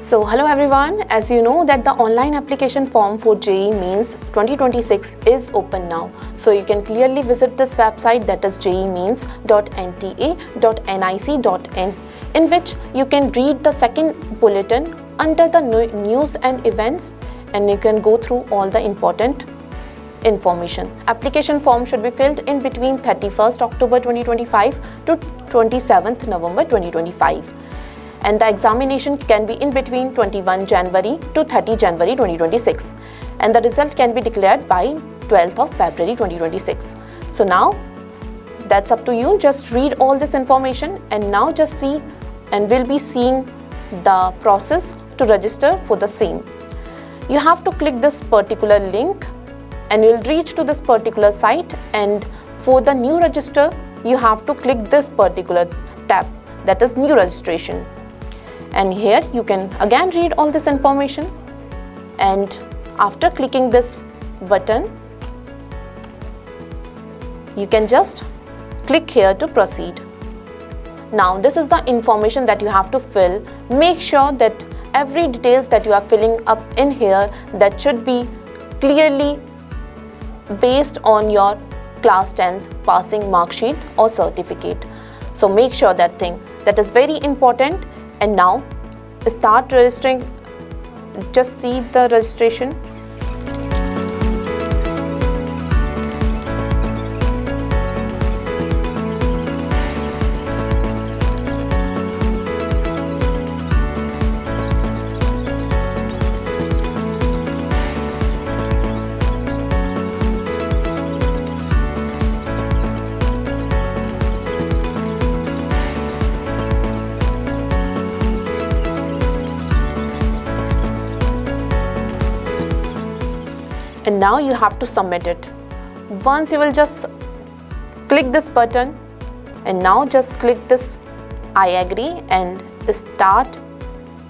So hello everyone, as you know that the online application form for JEE Mains 2026 is open now. So you can clearly visit this website, that is jeemains.nta.nic.in, in which you can read the second bulletin under the news and events, and you can go through all the important information. Application form should be filled in between 31st October 2025 to 27th November 2025. And the examination can be in between 21 January to 30 January 2026, and the result can be declared by 12th of February 2026. So now that's up to you. Just read all this information and now just see, and we'll be seeing the process to register for the same. You have to click this particular link and you'll reach to this particular site, and for the new register you have to click this particular tab, that is new registration. And here you can again read all this information, and after clicking this button you can just click here to proceed. Now this is the information that you have to fill. Make sure that every details that you are filling up in here, that should be clearly based on your class 10th passing mark sheet or certificate. So make sure that is very important. And now start registering. Just see the registration. And now you have to submit it. Once you will just click this button, and now just click this I agree and start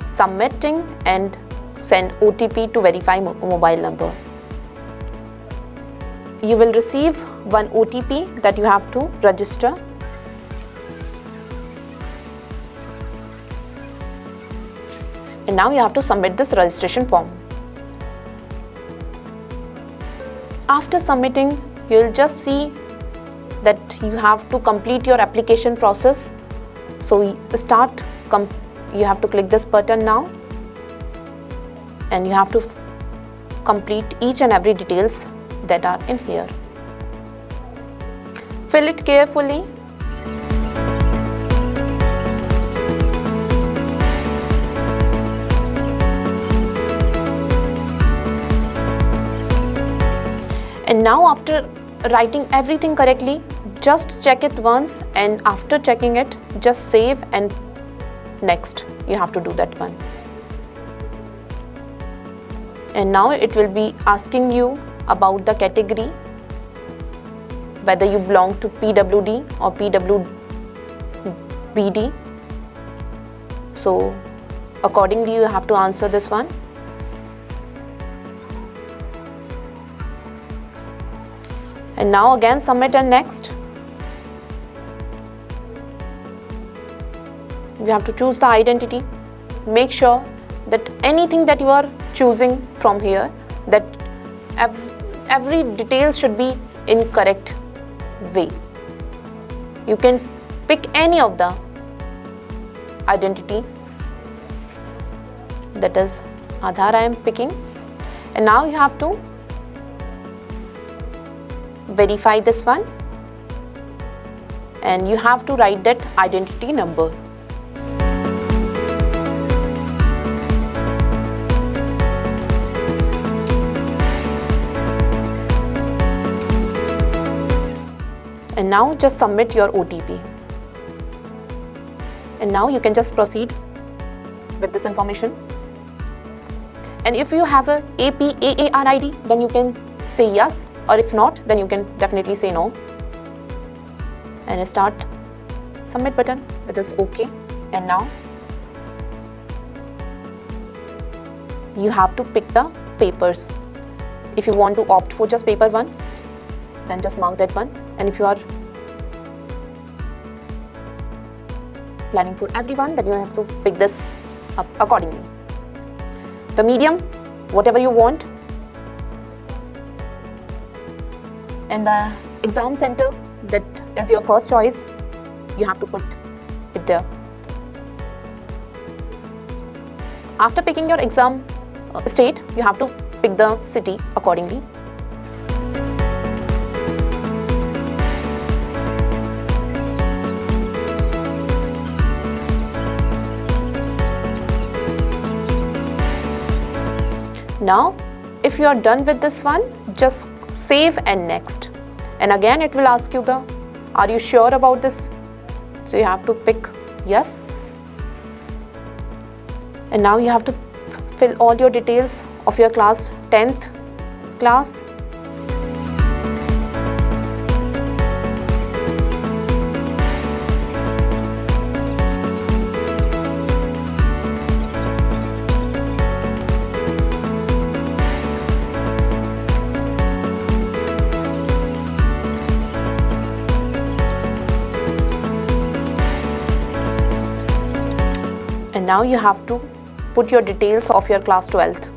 submitting and send OTP to verify mobile number. You will receive one OTP that you have to register. And now you have to submit this registration form. After submitting, you will just see that you have to complete your application process. So you have to click this button now, and you have to complete each and every details that are in here. Fill it carefully. And now after writing everything correctly, just check it once, and after checking it, just save and next. You have to do that one. And now it will be asking you about the category, whether you belong to PWD or PWBD. So accordingly you have to answer this one. And now again submit and next. You have to choose the identity. Make sure that anything that you are choosing from here, that every detail should be in correct way. You can pick any of the identity, that is Aadhaar I am picking. And now you have to verify this one, and you have to write that identity number. And now just submit your OTP. And now you can just proceed with this information. And if you have a APAAR ID, then you can say yes, or if not, then you can definitely say no. And start submit button with this OK. And now you have to pick the papers. If you want to opt for just paper 1, then just mark that one. And if you are planning for everyone, then you have to pick this up accordingly. the medium, whatever you want. And the exam center, that is your first choice, you have to put it there. After picking your exam state, you have to pick the city accordingly. Now, if you are done with this one, just save and next. And again, it will ask you are you sure about this? So you have to pick yes. And now you have to fill all your details of your class, 10th class. And now you have to put your details of your class 12th.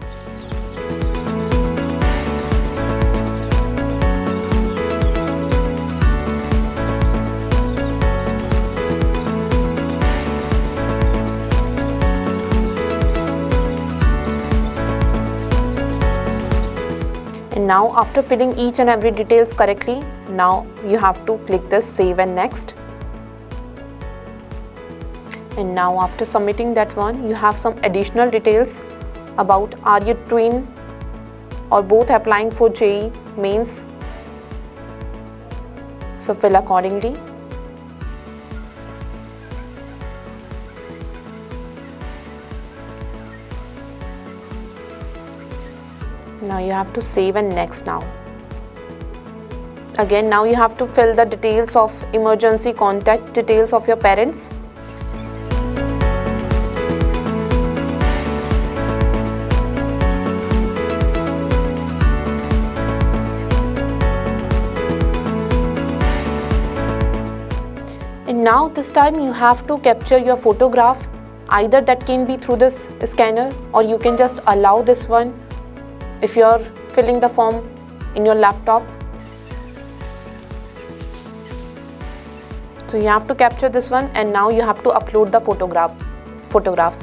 And now after filling each and every details correctly, now you have to click this save and next. And now after submitting that one, you have some additional details about are you twin or both applying for JEE Mains. So fill accordingly. Now you have to save and next now. Again, now you have to fill the details of emergency contact details of your parents. And now this time you have to capture your photograph. Either that can be through this scanner, or you can just allow this one if you are filling the form in your laptop. So you have to capture this one, and now you have to upload the photograph.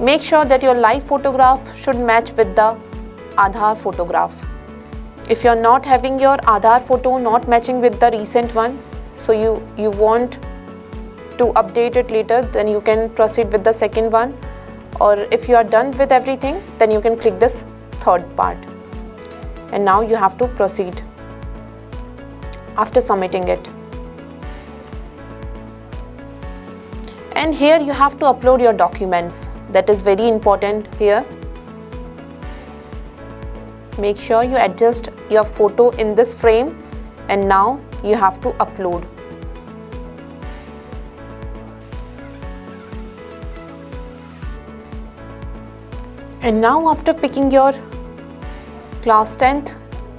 Make sure that your live photograph should match with the Aadhaar photograph. If you are not having your Aadhaar photo not matching with the recent one, so you want to update it later, then you can proceed with the second one. Or if you are done with everything, then you can click this third part. And now you have to proceed after submitting it. And here you have to upload your documents. That is very important here. Make sure you adjust your photo in this frame, and now you have to upload. And now after picking your class 10th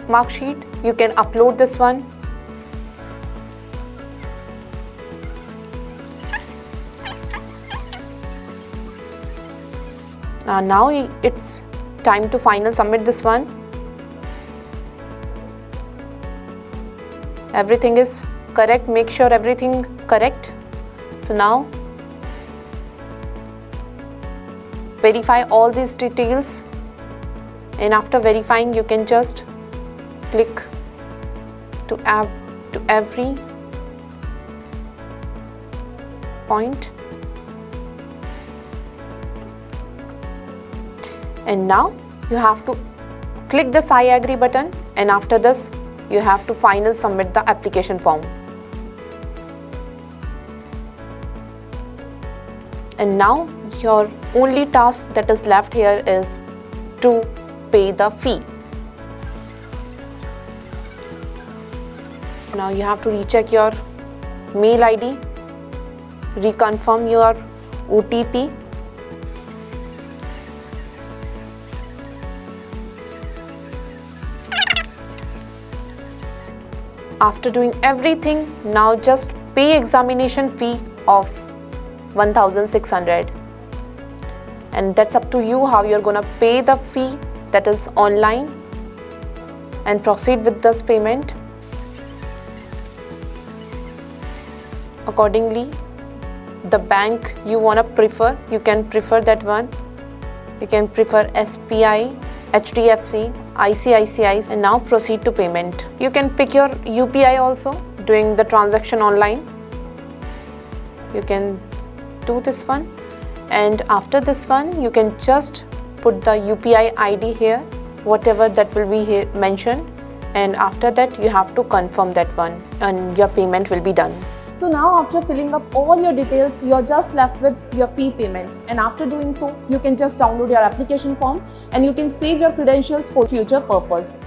mark sheet, you can upload this one. Now it's time to final submit this one. Everything is correct. Make sure everything correct. So now verify all these details, and after verifying you can just click to add to every point. And now you have to click this I agree button, and after this you have to finally submit the application form. And now your only task that is left here is to pay the fee. Now you have to recheck your mail ID, reconfirm your OTP. After doing everything, now just pay examination fee of 1,600. and that's up to you how you're gonna pay the fee, that is online, and proceed with this payment. Accordingly, the bank you wanna prefer, you can prefer that one. You can prefer SBI, HDFC, ICICI, and now proceed to payment. You can pick your UPI also doing the transaction online. You can do this one, and after this one you can just put the UPI ID here, whatever that will be here mentioned, and after that you have to confirm that one and your payment will be done. So now after filling up all your details, you're just left with your fee payment, and after doing so, you can just download your application form and you can save your credentials for future purpose.